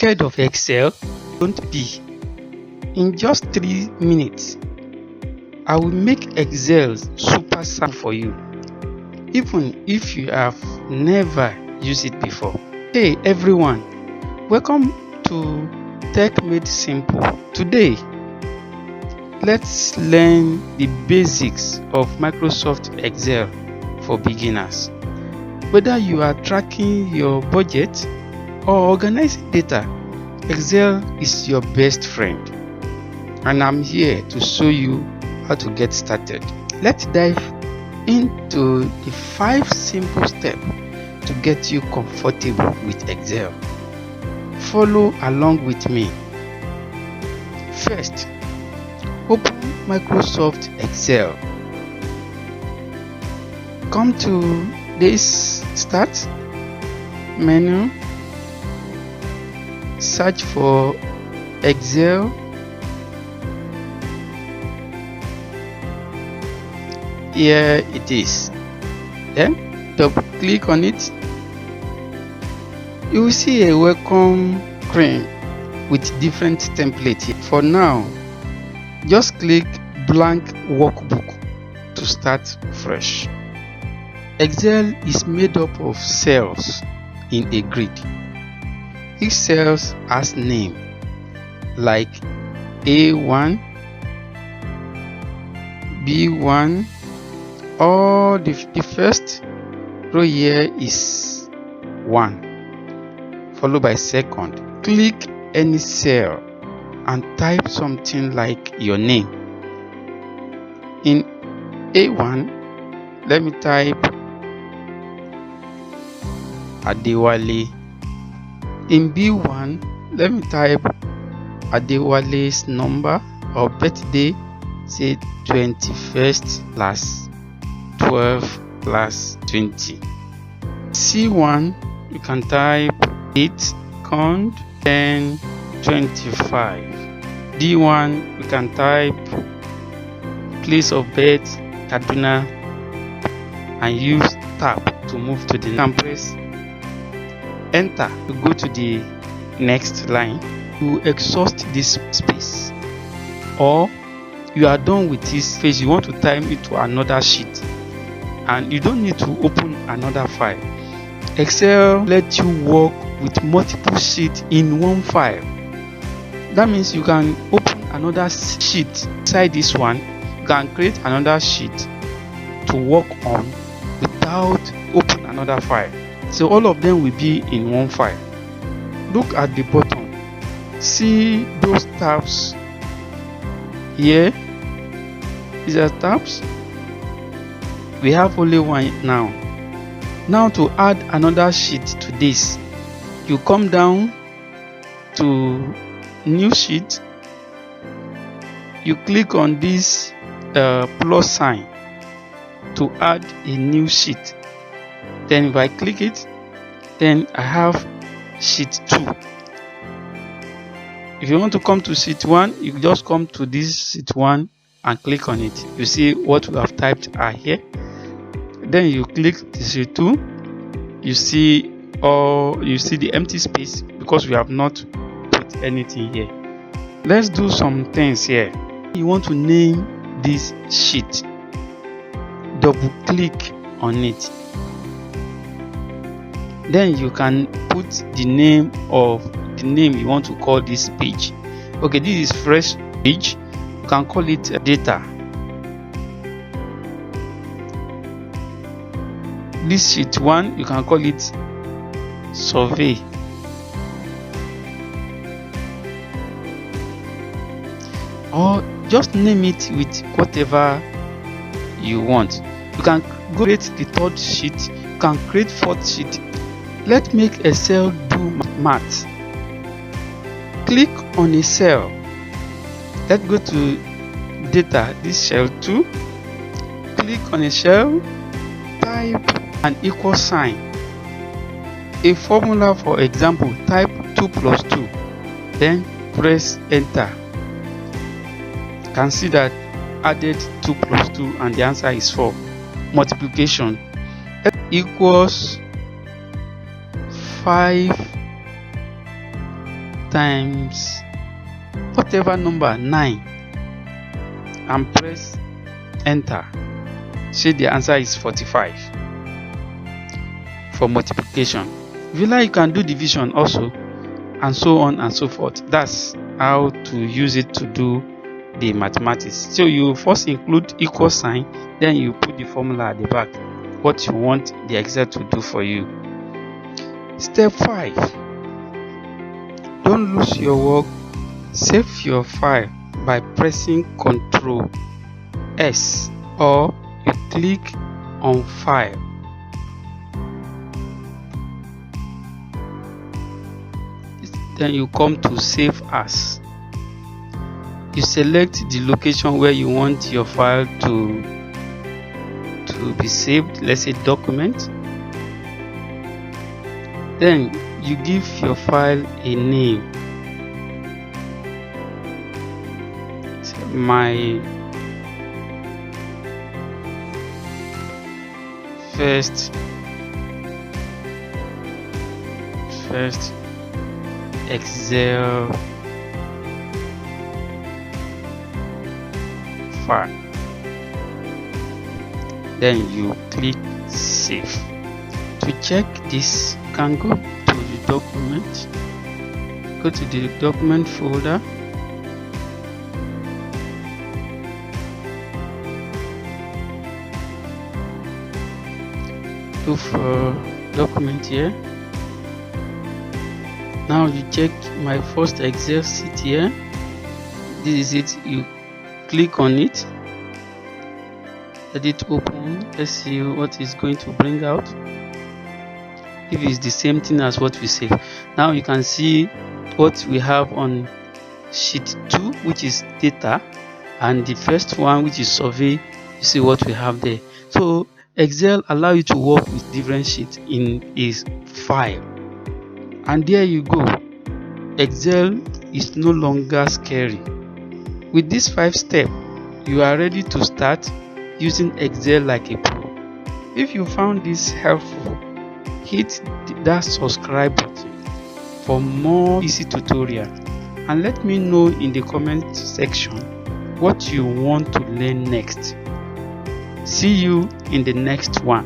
scared of Excel? Don't be. In just 3 minutes, I will make Excel super simple for you, even if you have never used it before. Hey everyone, welcome to Tech Made Simple. Today, let's learn the basics of Microsoft Excel for beginners. Whether you are tracking your budget or organizing data, Excel is your best friend. And I'm here to show you how to get started. Let's dive into the 5 simple steps to get you comfortable with Excel. Follow along with me. First, open Microsoft Excel. Come to this Start menu, search for Excel. Here it is. Then double click on it. You will see a welcome screen with different templates. For now, just click blank workbook to start fresh. Excel is made up of cells in a grid. Each cell has name like A1, B1, or the first row here is 1, followed by second. Click any cell and type something like your name. In A1, let me type Adewale. In B1, let me type Adewale's number or birthday, say 21st plus 12 plus 20. C1, you can type 8, count, 10, 25. D1, you can type place of birth, Kaduna, and use tab to move to the next. Press enter to go to the next line. You exhaust this space, or you are done with this phase. You want to type it to another sheet, and you don't need to open another file. Excel lets you work with multiple sheets in one file. That means you can open another sheet inside this one. You can create another sheet to work on without opening another file. So all of them will be in one file. Look at the bottom. See those tabs here? These are tabs. We have only one now. Now to add another sheet to this, you come down to new sheet. You click on this plus sign to add a new sheet. Then if I click it, then I have sheet 2. If you want to come to sheet 1, you just come to this sheet 1 and click on it. You see what we have typed are here. Then you click the sheet 2. You see the empty space because we have not put anything here. Let's do some things here. You want to name this sheet. Double click on it. Then you can put the name you want to call this page. Okay, this is fresh page. You can call it data. This sheet 1, you can call it survey. Or just name it with whatever you want. You can create the 3rd sheet. You can create 4th sheet. Let's make a cell do math. Click on a cell. Let's go to data, this cell 2. Click on a cell, type an equal sign. A formula, for example, type 2 plus 2. Then press enter. You can see that added 2 plus 2 and the answer is 4. Multiplication equals 5 times whatever number 9 and press enter. See, the answer is 45 for multiplication. If you like, you can do division also, and so on and so forth. That's how to use it to do the mathematics. So you first include equal sign, then you put the formula at the back, what you want the Excel to do for you. Step 5. Don't lose your work. Save your file by pressing Ctrl S, or you click on File. Then you come to Save As. You select the location where you want your file to be saved. Let's say document. Then you give your file a name. My first Excel file. Then you click Save. To check this, you can go to the document, go to the document folder, look for document here. Now you check my first Excel sheet here. This is it. You click on it, let it open. Let's see what it's going to bring out. If it's the same thing as what we saved. Now you can see what we have on sheet 2, which is data, and the first one, which is survey. You see what we have there. So Excel allow you to work with different sheets in his file, and there you go. Excel is no longer scary. With this 5 steps, you are ready to start using Excel like a pro. If you found this helpful, hit that subscribe button for more easy tutorial, and let me know in the comment section what you want to learn next. See you in the next one.